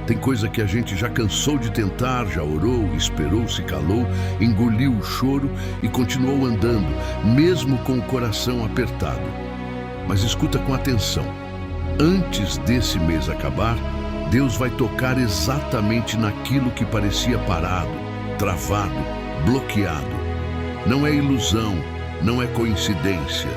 Tem coisa que a gente já cansou de tentar, já orou, esperou, se calou, engoliu o choro e continuou andando, mesmo com o coração apertado. Mas escuta com atenção. Antes desse mês acabar, Deus vai tocar exatamente naquilo que parecia parado, travado, bloqueado. Não é ilusão, não é coincidência.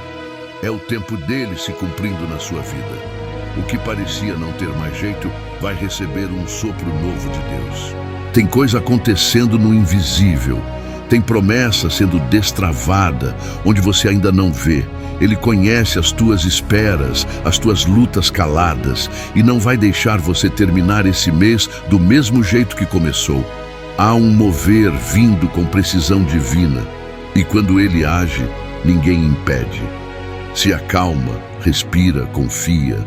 É o tempo dele se cumprindo na sua vida. O que parecia não ter mais jeito vai receber um sopro novo de Deus. Tem coisa acontecendo no invisível. Tem promessa sendo destravada, onde você ainda não vê. Ele conhece as tuas esperas, as tuas lutas caladas, e não vai deixar você terminar esse mês do mesmo jeito que começou. Há um mover vindo com precisão divina, e quando ele age, ninguém impede. Se acalma, respira, confia.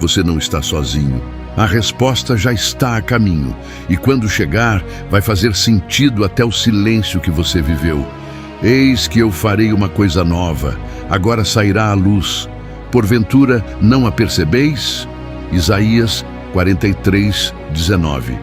Você não está sozinho. A resposta já está a caminho, e quando chegar, vai fazer sentido até o silêncio que você viveu. Eis que eu farei uma coisa nova, agora sairá à luz. Porventura não a percebeis? Isaías 43:19.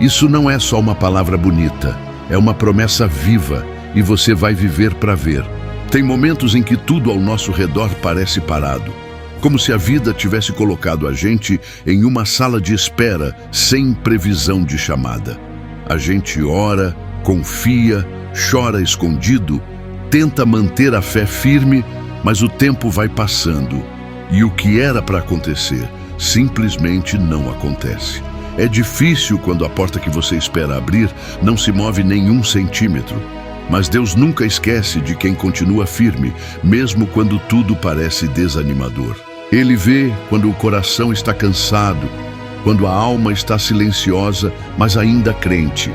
Isso não é só uma palavra bonita, é uma promessa viva, e você vai viver para ver. Tem momentos em que tudo ao nosso redor parece parado, como se a vida tivesse colocado a gente em uma sala de espera sem previsão de chamada. A gente ora, confia, chora escondido, tenta manter a fé firme, mas o tempo vai passando e o que era para acontecer simplesmente não acontece. É difícil quando a porta que você espera abrir não se move nenhum centímetro. Mas Deus nunca esquece de quem continua firme, mesmo quando tudo parece desanimador. Ele vê quando o coração está cansado, quando a alma está silenciosa, mas ainda crente.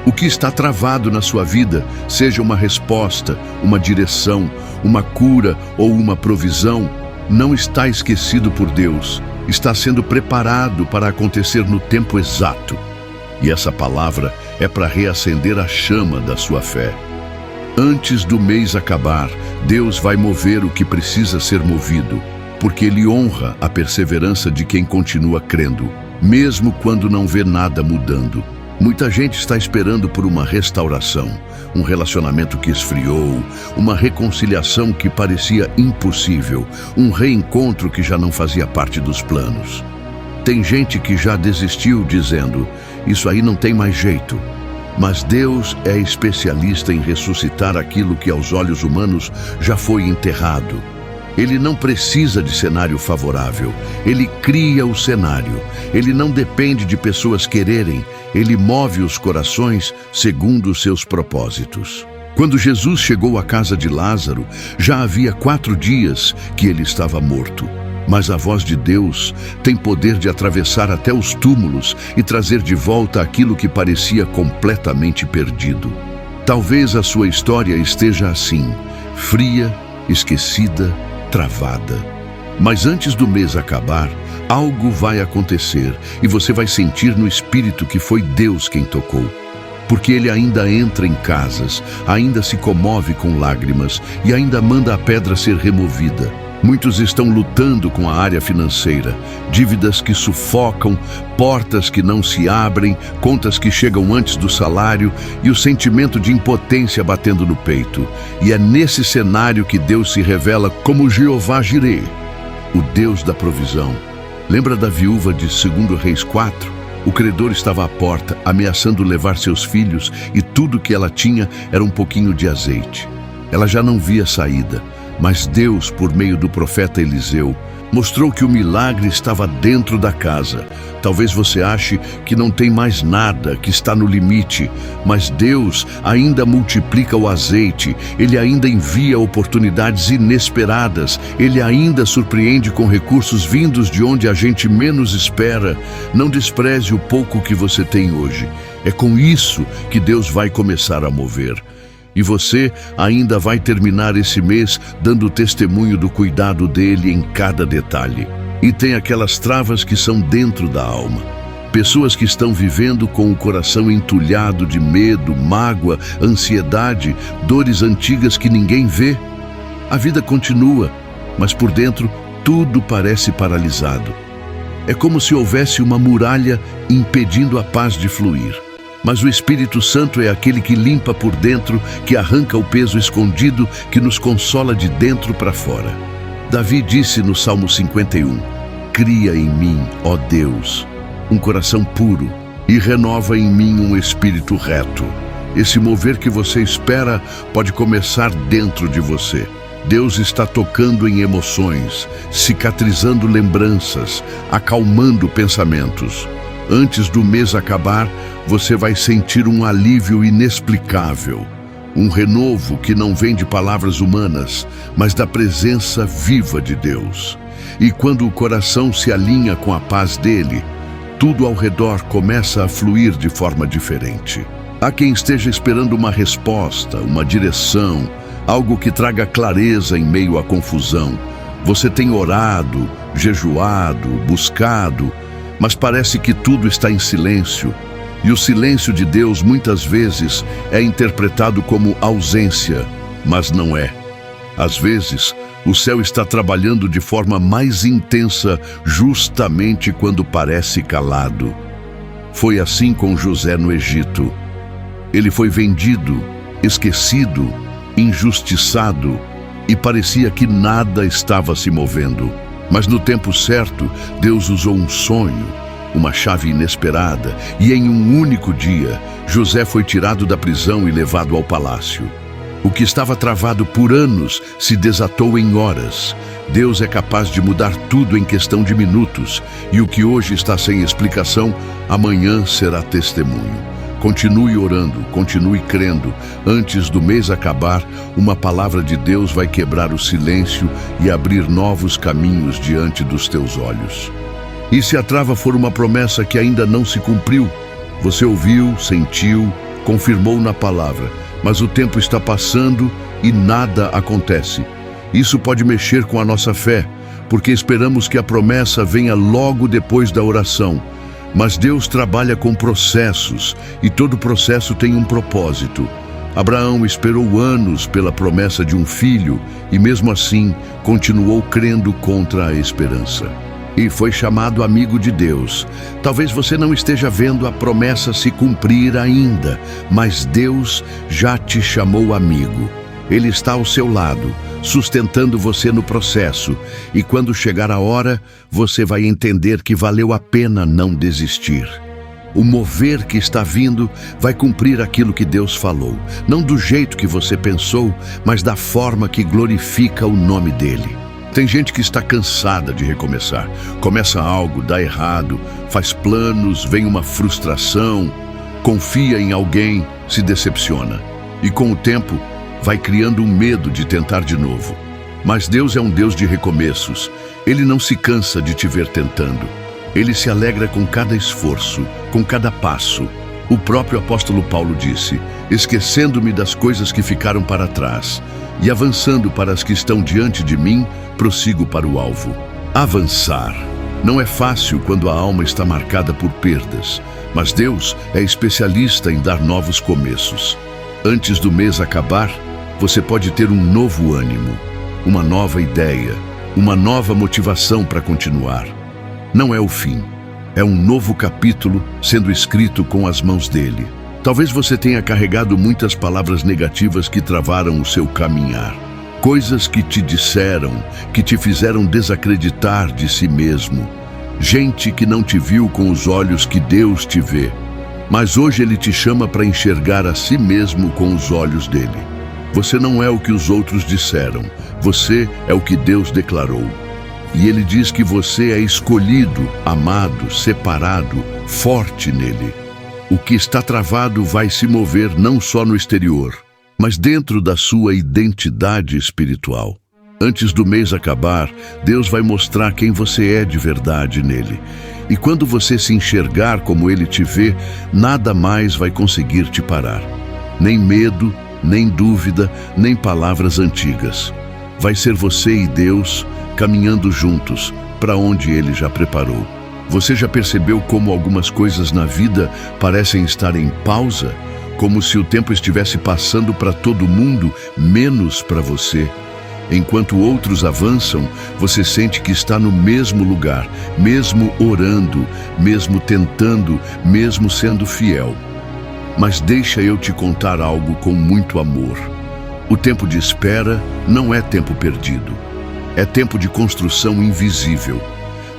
O que está travado na sua vida, seja uma resposta, uma direção, uma cura ou uma provisão, não está esquecido por Deus. Está sendo preparado para acontecer no tempo exato. E essa palavra é para reacender a chama da sua fé. Antes do mês acabar, Deus vai mover o que precisa ser movido, porque Ele honra a perseverança de quem continua crendo, mesmo quando não vê nada mudando. Muita gente está esperando por uma restauração, um relacionamento que esfriou, uma reconciliação que parecia impossível, um reencontro que já não fazia parte dos planos. Tem gente que já desistiu dizendo, isso aí não tem mais jeito. Mas Deus é especialista em ressuscitar aquilo que aos olhos humanos já foi enterrado. Ele não precisa de cenário favorável, ele cria o cenário. Ele não depende de pessoas quererem, ele move os corações segundo os seus propósitos. Quando Jesus chegou à casa de Lázaro, já havia 4 dias que ele estava morto. Mas a voz de Deus tem poder de atravessar até os túmulos e trazer de volta aquilo que parecia completamente perdido. Talvez a sua história esteja assim, fria, esquecida, travada. Mas antes do mês acabar, algo vai acontecer e você vai sentir no espírito que foi Deus quem tocou. Porque Ele ainda entra em casas, ainda se comove com lágrimas e ainda manda a pedra ser removida. Muitos estão lutando com a área financeira, dívidas que sufocam, portas que não se abrem, contas que chegam antes do salário e o sentimento de impotência batendo no peito. E é nesse cenário que Deus se revela como Jeová Jireh, o Deus da provisão. Lembra da viúva de 2 Reis 4? O credor estava à porta, ameaçando levar seus filhos e tudo que ela tinha era um pouquinho de azeite. Ela já não via saída. Mas Deus, por meio do profeta Eliseu, mostrou que o milagre estava dentro da casa. Talvez você ache que não tem mais nada, que está no limite, mas Deus ainda multiplica o azeite, Ele ainda envia oportunidades inesperadas, Ele ainda surpreende com recursos vindos de onde a gente menos espera. Não despreze o pouco que você tem hoje. É com isso que Deus vai começar a mover. E você ainda vai terminar esse mês dando testemunho do cuidado dele em cada detalhe. E tem aquelas travas que são dentro da alma. Pessoas que estão vivendo com o coração entulhado de medo, mágoa, ansiedade, dores antigas que ninguém vê. A vida continua, mas por dentro tudo parece paralisado. É como se houvesse uma muralha impedindo a paz de fluir. Mas o Espírito Santo é aquele que limpa por dentro, que arranca o peso escondido, que nos consola de dentro para fora. Davi disse no Salmo 51, cria em mim, ó Deus, um coração puro e renova em mim um espírito reto. Esse mover que você espera pode começar dentro de você. Deus está tocando em emoções, cicatrizando lembranças, acalmando pensamentos. Antes do mês acabar, você vai sentir um alívio inexplicável. Um renovo que não vem de palavras humanas, mas da presença viva de Deus. E quando o coração se alinha com a paz dele, tudo ao redor começa a fluir de forma diferente. Há quem esteja esperando uma resposta, uma direção, algo que traga clareza em meio à confusão. Você tem orado, jejuado, buscado, mas parece que tudo está em silêncio. E o silêncio de Deus muitas vezes é interpretado como ausência, mas não é. Às vezes, o céu está trabalhando de forma mais intensa justamente quando parece calado. Foi assim com José no Egito. Ele foi vendido, esquecido, injustiçado e parecia que nada estava se movendo. Mas no tempo certo, Deus usou um sonho, uma chave inesperada, e em um único dia, José foi tirado da prisão e levado ao palácio. O que estava travado por anos se desatou em horas. Deus é capaz de mudar tudo em questão de minutos, e o que hoje está sem explicação, amanhã será testemunho. Continue orando, continue crendo. Antes do mês acabar, uma palavra de Deus vai quebrar o silêncio e abrir novos caminhos diante dos teus olhos. E se a trava for uma promessa que ainda não se cumpriu, você ouviu, sentiu, confirmou na palavra, mas o tempo está passando e nada acontece. Isso pode mexer com a nossa fé, porque esperamos que a promessa venha logo depois da oração. Mas Deus trabalha com processos, e todo processo tem um propósito. Abraão esperou anos pela promessa de um filho, e mesmo assim continuou crendo contra a esperança. E foi chamado amigo de Deus. Talvez você não esteja vendo a promessa se cumprir ainda, mas Deus já te chamou amigo. Ele está ao seu lado, sustentando você no processo, e quando chegar a hora, você vai entender que valeu a pena não desistir. O mover que está vindo vai cumprir aquilo que Deus falou, não do jeito que você pensou, mas da forma que glorifica o nome dele. Tem gente que está cansada de recomeçar. Começa algo, dá errado, faz planos, vem uma frustração, confia em alguém, se decepciona. E com o tempo, vai criando um medo de tentar de novo. Mas Deus é um Deus de recomeços. Ele não se cansa de te ver tentando. Ele se alegra com cada esforço, com cada passo. O próprio apóstolo Paulo disse, esquecendo-me das coisas que ficaram para trás e avançando para as que estão diante de mim, prossigo para o alvo. Avançar. Não é fácil quando a alma está marcada por perdas, mas Deus é especialista em dar novos começos. Antes do mês acabar, você pode ter um novo ânimo, uma nova ideia, uma nova motivação para continuar. Não é o fim, é um novo capítulo sendo escrito com as mãos dele. Talvez você tenha carregado muitas palavras negativas que travaram o seu caminhar. Coisas que te disseram, que te fizeram desacreditar de si mesmo. Gente que não te viu com os olhos que Deus te vê. Mas hoje Ele te chama para enxergar a si mesmo com os olhos dele. Você não é o que os outros disseram, você é o que Deus declarou. E Ele diz que você é escolhido, amado, separado, forte nele. O que está travado vai se mover não só no exterior, mas dentro da sua identidade espiritual. Antes do mês acabar, Deus vai mostrar quem você é de verdade nele. E quando você se enxergar como Ele te vê, nada mais vai conseguir te parar. Nem medo, nem dúvida, nem palavras antigas. Vai ser você e Deus caminhando juntos para onde Ele já preparou. Você já percebeu como algumas coisas na vida parecem estar em pausa? Como se o tempo estivesse passando para todo mundo, menos para você? Enquanto outros avançam, você sente que está no mesmo lugar, mesmo orando, mesmo tentando, mesmo sendo fiel. Mas deixa eu te contar algo com muito amor. O tempo de espera não é tempo perdido. É tempo de construção invisível.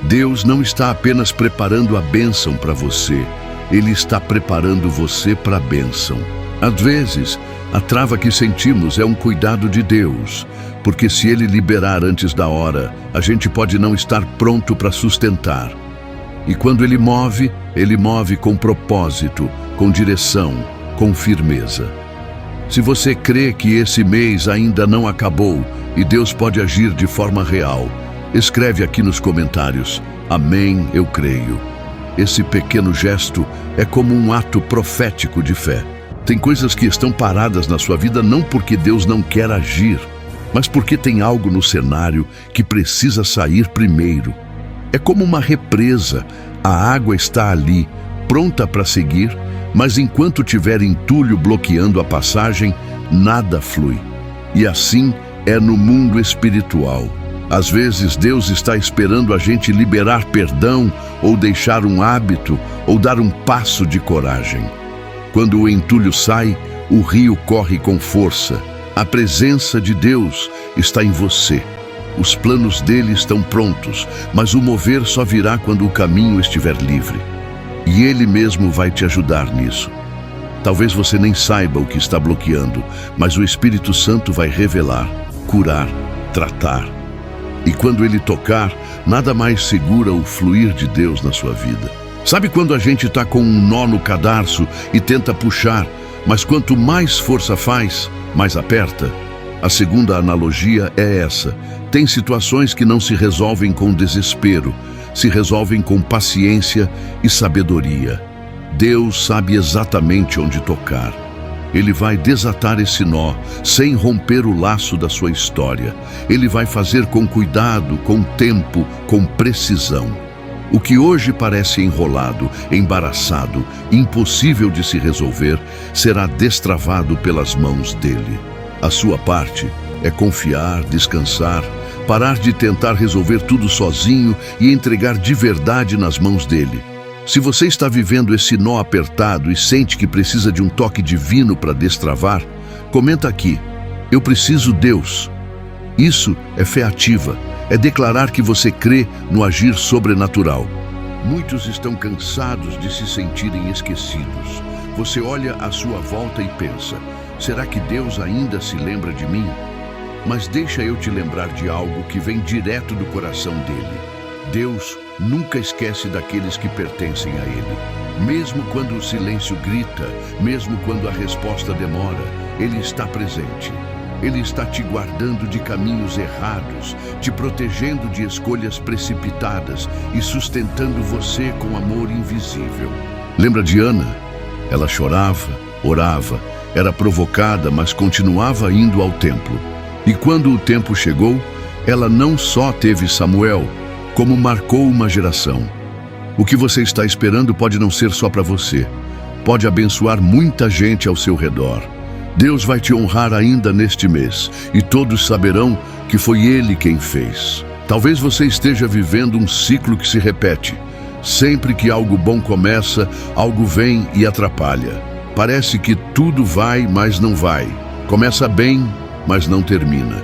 Deus não está apenas preparando a bênção para você, Ele está preparando você para a bênção. Às vezes, a trava que sentimos é um cuidado de Deus, porque se Ele liberar antes da hora, a gente pode não estar pronto para sustentar. E quando Ele move com propósito, com direção, com firmeza. Se você crê que esse mês ainda não acabou e Deus pode agir de forma real, escreve aqui nos comentários: Amém, eu creio. Esse pequeno gesto é como um ato profético de fé. Tem coisas que estão paradas na sua vida não porque Deus não quer agir, mas porque tem algo no cenário que precisa sair primeiro. É como uma represa, a água está ali, pronta para seguir, mas enquanto tiver entulho bloqueando a passagem, nada flui. E assim é no mundo espiritual. Às vezes Deus está esperando a gente liberar perdão, ou deixar um hábito, ou dar um passo de coragem. Quando o entulho sai, o rio corre com força. A presença de Deus está em você. Os planos dele estão prontos, mas o mover só virá quando o caminho estiver livre. E Ele mesmo vai te ajudar nisso. Talvez você nem saiba o que está bloqueando, mas o Espírito Santo vai revelar, curar, tratar. E quando Ele tocar, nada mais segura o fluir de Deus na sua vida. Sabe quando a gente está com um nó no cadarço e tenta puxar, mas quanto mais força faz, mais aperta? A segunda analogia é essa. Tem situações que não se resolvem com desespero, se resolvem com paciência e sabedoria. Deus sabe exatamente onde tocar. Ele vai desatar esse nó, sem romper o laço da sua história. Ele vai fazer com cuidado, com tempo, com precisão. O que hoje parece enrolado, embaraçado, impossível de se resolver, será destravado pelas mãos dele. A sua parte é confiar, descansar, parar de tentar resolver tudo sozinho e entregar de verdade nas mãos dele. Se você está vivendo esse nó apertado e sente que precisa de um toque divino para destravar, comenta aqui: eu preciso Deus. Isso é fé ativa, é declarar que você crê no agir sobrenatural. Muitos estão cansados de se sentirem esquecidos. Você olha à sua volta e pensa: será que Deus ainda se lembra de mim? Mas deixa eu te lembrar de algo que vem direto do coração dele. Deus nunca esquece daqueles que pertencem a Ele. Mesmo quando o silêncio grita, mesmo quando a resposta demora, Ele está presente. Ele está te guardando de caminhos errados, te protegendo de escolhas precipitadas e sustentando você com amor invisível. Lembra de Ana? Ela chorava, orava, era provocada, mas continuava indo ao templo. E quando o tempo chegou, ela não só teve Samuel, como marcou uma geração. O que você está esperando pode não ser só para você. Pode abençoar muita gente ao seu redor. Deus vai te honrar ainda neste mês, e todos saberão que foi Ele quem fez. Talvez você esteja vivendo um ciclo que se repete. Sempre que algo bom começa, algo vem e atrapalha. Parece que tudo vai, mas não vai. Começa bem, mas não termina.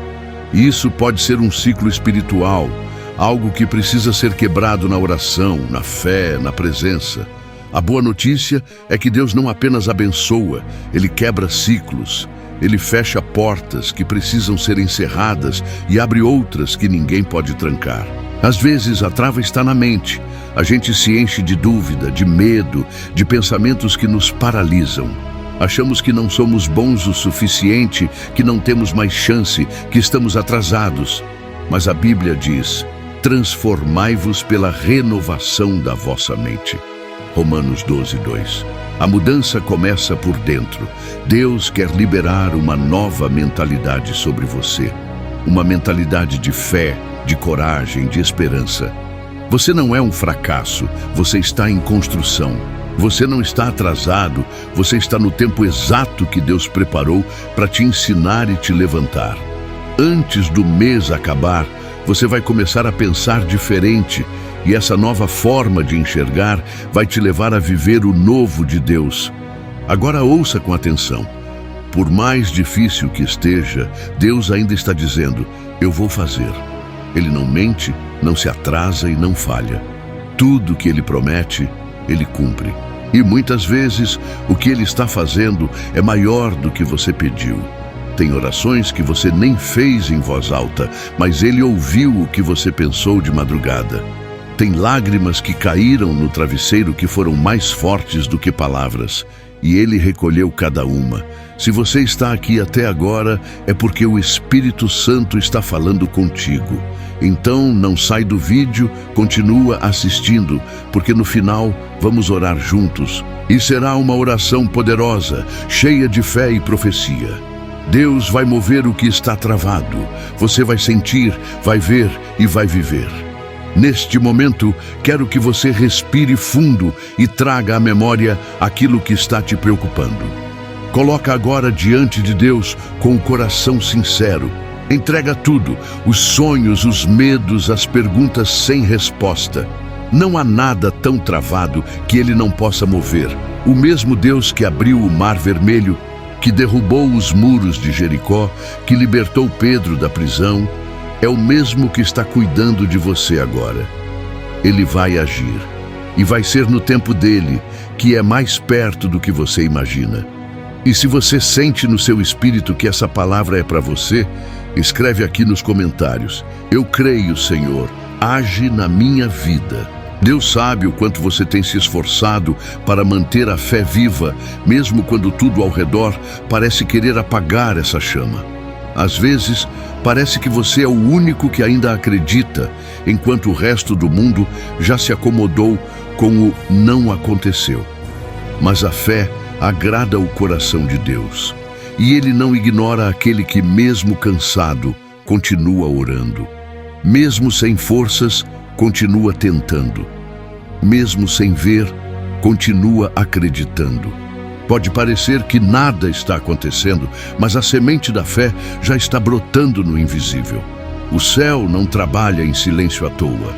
E isso pode ser um ciclo espiritual, algo que precisa ser quebrado na oração, na fé, na presença. A boa notícia é que Deus não apenas abençoa, Ele quebra ciclos. Ele fecha portas que precisam ser encerradas e abre outras que ninguém pode trancar. Às vezes a trava está na mente. A gente se enche de dúvida, de medo, de pensamentos que nos paralisam. Achamos que não somos bons o suficiente, que não temos mais chance, que estamos atrasados. Mas a Bíblia diz: transformai-vos pela renovação da vossa mente. Romanos 12:2. A mudança começa por dentro. Deus quer liberar uma nova mentalidade sobre você. Uma mentalidade de fé, de coragem, de esperança. Você não é um fracasso, você está em construção. Você não está atrasado, você está no tempo exato que Deus preparou para te ensinar e te levantar. antes do mês acabar, você vai começar a pensar diferente e essa nova forma de enxergar vai te levar a viver o novo de Deus. Agora ouça com atenção. Por mais difícil que esteja, Deus ainda está dizendo: eu vou fazer. Ele não mente, não se atrasa e não falha. Tudo que Ele promete, Ele cumpre. E muitas vezes o que Ele está fazendo é maior do que você pediu. Tem orações que você nem fez em voz alta, mas Ele ouviu o que você pensou de madrugada. Tem lágrimas que caíram no travesseiro que foram mais fortes do que palavras, e Ele recolheu cada uma. Se você está aqui até agora, é porque o Espírito Santo está falando contigo. Então não sai do vídeo, continua assistindo, porque no final vamos orar juntos. E será uma oração poderosa, cheia de fé e profecia. Deus vai mover o que está travado. Você vai sentir, vai ver e vai viver. Neste momento, quero que você respire fundo e traga à memória aquilo que está te preocupando. Coloca agora diante de Deus com o coração sincero. Entrega tudo, os sonhos, os medos, as perguntas sem resposta. Não há nada tão travado que Ele não possa mover. O mesmo Deus que abriu o Mar Vermelho, que derrubou os muros de Jericó, que libertou Pedro da prisão, é o mesmo que está cuidando de você agora. Ele vai agir. E vai ser no tempo dele, que é mais perto do que você imagina. E se você sente no seu espírito que essa palavra é para você, escreve aqui nos comentários: eu creio, Senhor, age na minha vida. Deus sabe o quanto você tem se esforçado para manter a fé viva, mesmo quando tudo ao redor parece querer apagar essa chama. Às vezes, parece que você é o único que ainda acredita, enquanto o resto do mundo já se acomodou com o não aconteceu. Mas a fé agrada o coração de Deus, e Ele não ignora aquele que, mesmo cansado, continua orando. Mesmo sem forças, continua tentando. Mesmo sem ver, continua acreditando. Pode parecer que nada está acontecendo, mas a semente da fé já está brotando no invisível. O céu não trabalha em silêncio à toa.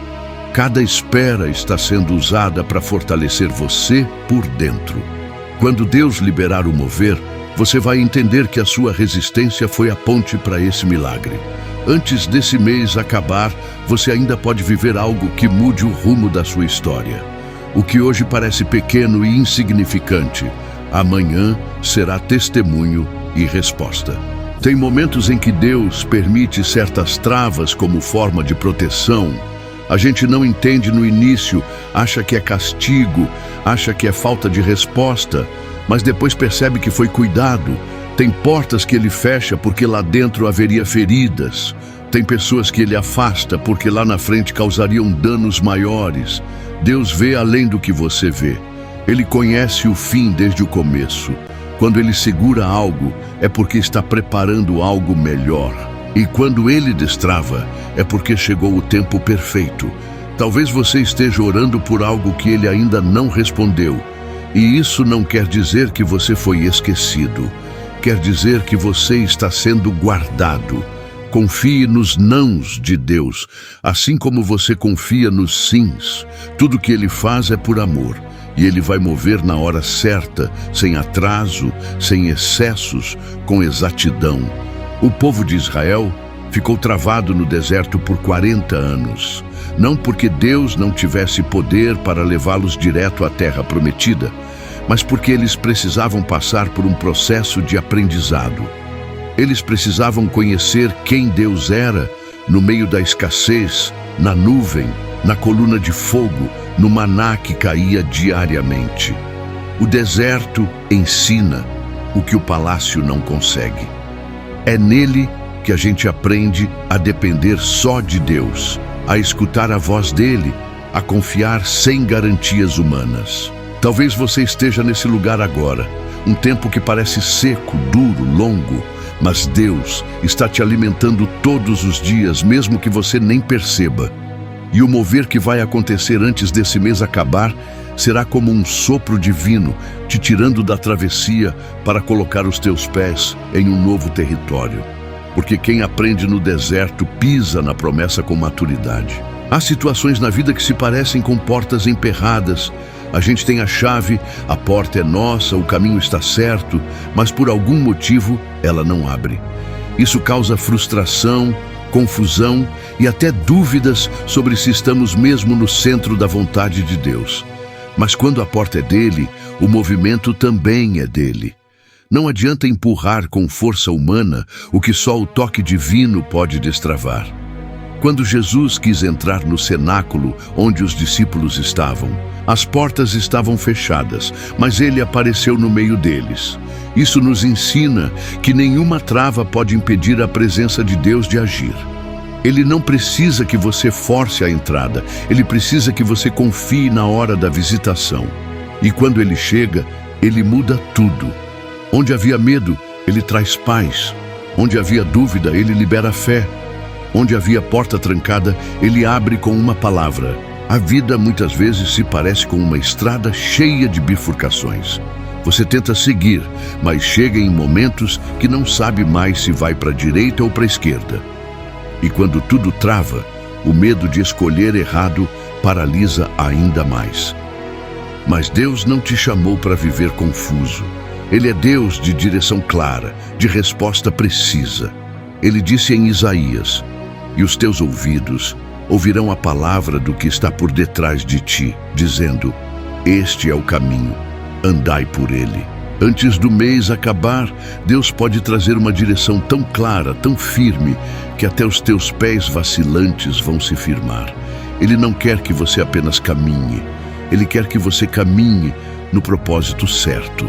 Cada espera está sendo usada para fortalecer você por dentro. Quando Deus liberar o mover, você vai entender que a sua resistência foi a ponte para esse milagre. Antes desse mês acabar, você ainda pode viver algo que mude o rumo da sua história. O que hoje parece pequeno e insignificante, amanhã será testemunho e resposta. Tem momentos em que Deus permite certas travas como forma de proteção. A gente não entende no início, acha que é castigo, acha que é falta de resposta, mas depois percebe que foi cuidado. Tem portas que Ele fecha porque lá dentro haveria feridas. Tem pessoas que Ele afasta porque lá na frente causariam danos maiores. Deus vê além do que você vê. Ele conhece o fim desde o começo. Quando Ele segura algo, é porque está preparando algo melhor. E quando Ele destrava, é porque chegou o tempo perfeito. Talvez você esteja orando por algo que Ele ainda não respondeu. E isso não quer dizer que você foi esquecido. Quer dizer que você está sendo guardado. Confie nos nãos de Deus, assim como você confia nos sims. Tudo que Ele faz é por amor. E Ele vai mover na hora certa, sem atraso, sem excessos, com exatidão. O povo de Israel ficou travado no deserto por 40 anos. Não porque Deus não tivesse poder para levá-los direto à terra prometida, mas porque eles precisavam passar por um processo de aprendizado. Eles precisavam conhecer quem Deus era no meio da escassez, na nuvem, na coluna de fogo, no maná que caía diariamente. O deserto ensina o que o palácio não consegue. É nele que a gente aprende a depender só de Deus, a escutar a voz dele, a confiar sem garantias humanas. Talvez você esteja nesse lugar agora, um tempo que parece seco, duro, longo, mas Deus está te alimentando todos os dias, mesmo que você nem perceba. E o mover que vai acontecer antes desse mês acabar será como um sopro divino, te tirando da travessia para colocar os teus pés em um novo território. porque quem aprende no deserto pisa na promessa com maturidade. Há situações na vida que se parecem com portas emperradas. A gente tem a chave, a porta é nossa, o caminho está certo, mas por algum motivo ela não abre. Isso causa frustração, confusão e até dúvidas sobre se estamos mesmo no centro da vontade de Deus. Mas quando a porta é dele, o movimento também é dele. Não adianta empurrar com força humana o que só o toque divino pode destravar. Quando Jesus quis entrar no cenáculo onde os discípulos estavam, as portas estavam fechadas, mas ele apareceu no meio deles. Isso nos ensina que nenhuma trava pode impedir a presença de Deus de agir. Ele não precisa que você force a entrada, ele precisa que você confie na hora da visitação. E quando ele chega, ele muda tudo. Onde havia medo, ele traz paz. Onde havia dúvida, ele libera fé. Onde havia porta trancada, ele abre com uma palavra. A vida muitas vezes se parece com uma estrada cheia de bifurcações. Você tenta seguir, mas chega em momentos que não sabe mais se vai para a direita ou para a esquerda. E quando tudo trava, o medo de escolher errado paralisa ainda mais. Mas Deus não te chamou para viver confuso. Ele é Deus de direção clara, de resposta precisa. Ele disse em Isaías: "E os teus ouvidos ouvirão a palavra do que está por detrás de ti, dizendo: este é o caminho, andai por ele." Antes do mês acabar, Deus pode trazer uma direção tão clara, tão firme, que até os teus pés vacilantes vão se firmar. Ele não quer que você apenas caminhe, Ele quer que você caminhe no propósito certo.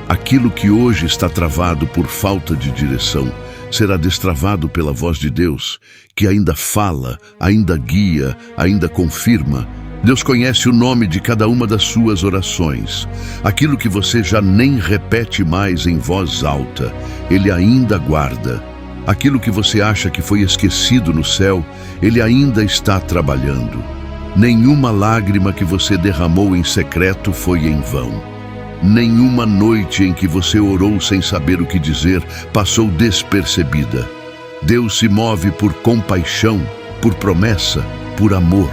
Aquilo que hoje está travado por falta de direção será destravado pela voz de Deus, que ainda fala, ainda guia, ainda confirma. Deus conhece o nome de cada uma das suas orações. Aquilo que você já nem repete mais em voz alta, Ele ainda guarda. Aquilo que você acha que foi esquecido no céu, Ele ainda está trabalhando. Nenhuma lágrima que você derramou em secreto foi em vão. Nenhuma noite em que você orou sem saber o que dizer passou despercebida. Deus se move por compaixão, por promessa, por amor.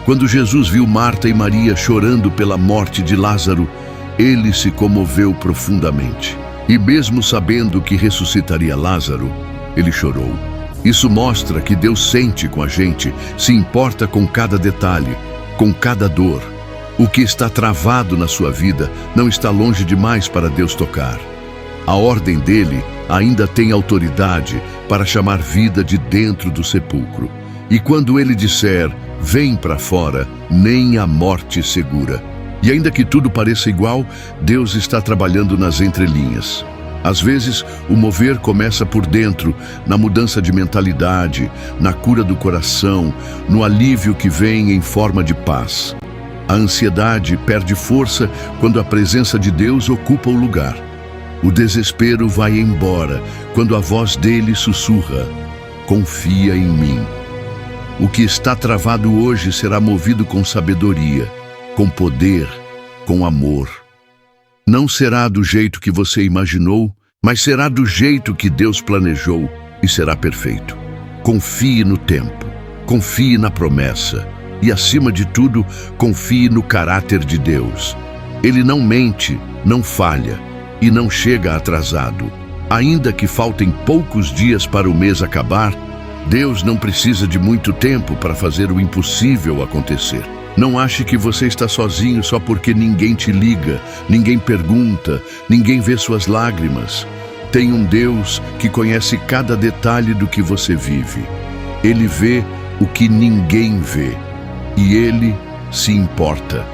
Quando Jesus viu Marta e Maria chorando pela morte de Lázaro, ele se comoveu profundamente. E mesmo sabendo que ressuscitaria Lázaro, ele chorou. Isso mostra que Deus sente com a gente, se importa com cada detalhe, com cada dor. O que está travado na sua vida não está longe demais para Deus tocar. A ordem dele ainda tem autoridade para chamar vida de dentro do sepulcro. E quando ele disser, vem para fora, nem a morte segura. E ainda que tudo pareça igual, Deus está trabalhando nas entrelinhas. Às vezes, o mover começa por dentro, na mudança de mentalidade, na cura do coração, no alívio que vem em forma de paz. A ansiedade perde força quando a presença de Deus ocupa o lugar. O desespero vai embora quando a voz dele sussurra, confia em mim. O que está travado hoje será movido com sabedoria, com poder, com amor. Não será do jeito que você imaginou, mas será do jeito que Deus planejou e será perfeito. Confie no tempo, confie na promessa e, acima de tudo, confie no caráter de Deus. Ele não mente, não falha e não chega atrasado. Ainda que faltem poucos dias para o mês acabar, Deus não precisa de muito tempo para fazer o impossível acontecer. Não ache que você está sozinho só porque ninguém te liga, ninguém pergunta, ninguém vê suas lágrimas. Tem um Deus que conhece cada detalhe do que você vive. Ele vê o que ninguém vê e Ele se importa.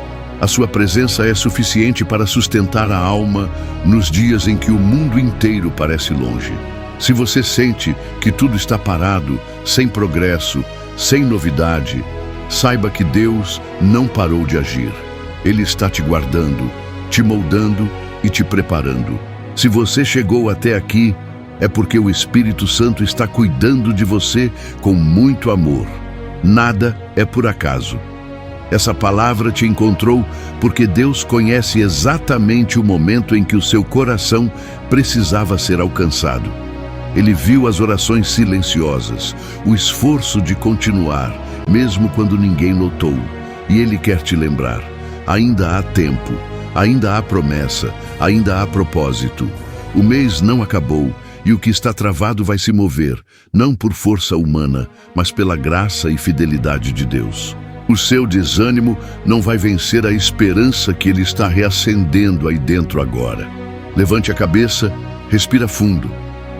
A sua presença é suficiente para sustentar a alma nos dias em que o mundo inteiro parece longe. Se você sente que tudo está parado, sem progresso, sem novidade, saiba que Deus não parou de agir. Ele está te guardando, te moldando e te preparando. Se você chegou até aqui, é porque o Espírito Santo está cuidando de você com muito amor. Nada é por acaso. Essa palavra te encontrou porque Deus conhece exatamente o momento em que o seu coração precisava ser alcançado. Ele viu as orações silenciosas, o esforço de continuar, mesmo quando ninguém notou. E Ele quer te lembrar: ainda há tempo, ainda há promessa, ainda há propósito. O mês não acabou e o que está travado vai se mover, não por força humana, mas pela graça e fidelidade de Deus. O seu desânimo não vai vencer a esperança que Ele está reacendendo aí dentro agora. Levante a cabeça, respira fundo,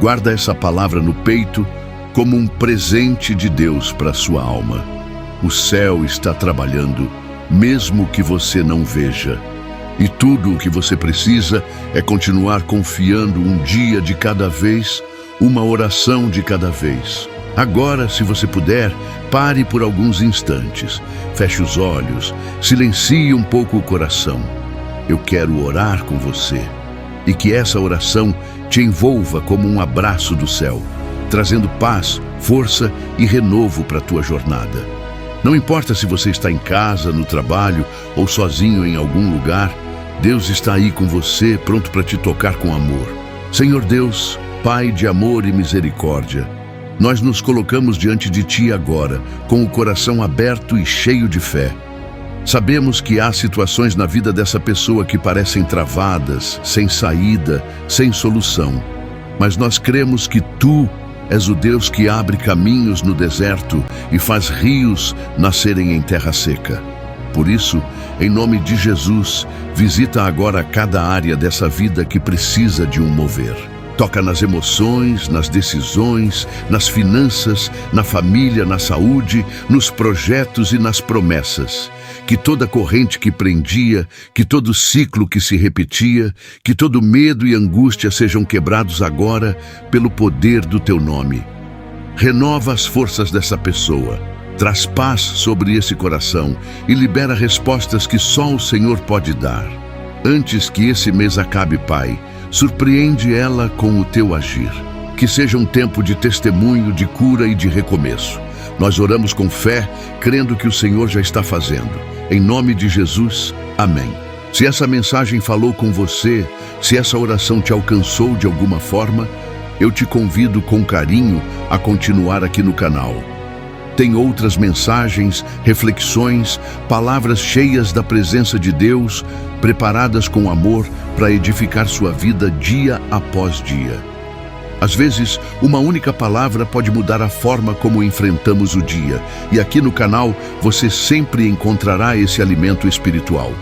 guarda essa palavra no peito como um presente de Deus para a sua alma. O céu está trabalhando, mesmo que você não veja. E tudo o que você precisa é continuar confiando um dia de cada vez, uma oração de cada vez. Agora, se você puder, pare por alguns instantes, feche os olhos, silencie um pouco o coração. Eu quero orar com você e que essa oração te envolva como um abraço do céu, trazendo paz, força e renovo para a tua jornada. Não importa se você está em casa, no trabalho ou sozinho em algum lugar, Deus está aí com você, pronto para te tocar com amor. Senhor Deus, Pai de amor e misericórdia, nós nos colocamos diante de Ti agora, com o coração aberto e cheio de fé. Sabemos que há situações na vida dessa pessoa que parecem travadas, sem saída, sem solução. Mas nós cremos que Tu és o Deus que abre caminhos no deserto e faz rios nascerem em terra seca. Por isso, em nome de Jesus, visita agora cada área dessa vida que precisa de um mover. Toca nas emoções, nas decisões, nas finanças, na família, na saúde, nos projetos e nas promessas. Que toda corrente que prendia, que todo ciclo que se repetia, que todo medo e angústia sejam quebrados agora pelo poder do Teu nome. Renova as forças dessa pessoa. Traz paz sobre esse coração e libera respostas que só o Senhor pode dar. Antes que esse mês acabe, Pai, surpreende ela com o Teu agir. Que seja um tempo de testemunho, de cura e de recomeço. Nós oramos com fé, crendo que o Senhor já está fazendo. Em nome de Jesus, amém. Se essa mensagem falou com você, se essa oração te alcançou de alguma forma, eu te convido com carinho a continuar aqui no canal. Tem outras mensagens, reflexões, palavras cheias da presença de Deus, preparadas com amor para edificar sua vida dia após dia. Às vezes, uma única palavra pode mudar a forma como enfrentamos o dia, e aqui no canal você sempre encontrará esse alimento espiritual.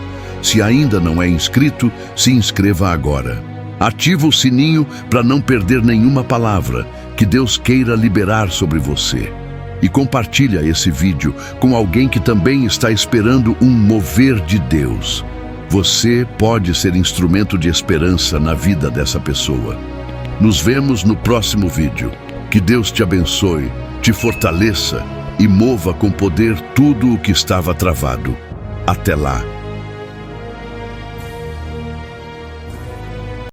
Se ainda não é inscrito, se inscreva agora. Ativa o sininho para não perder nenhuma palavra que Deus queira liberar sobre você. E compartilha esse vídeo com alguém que também está esperando um mover de Deus. Você pode ser instrumento de esperança na vida dessa pessoa. Nos vemos no próximo vídeo. Que Deus te abençoe, te fortaleça e mova com poder tudo o que estava travado. Até lá!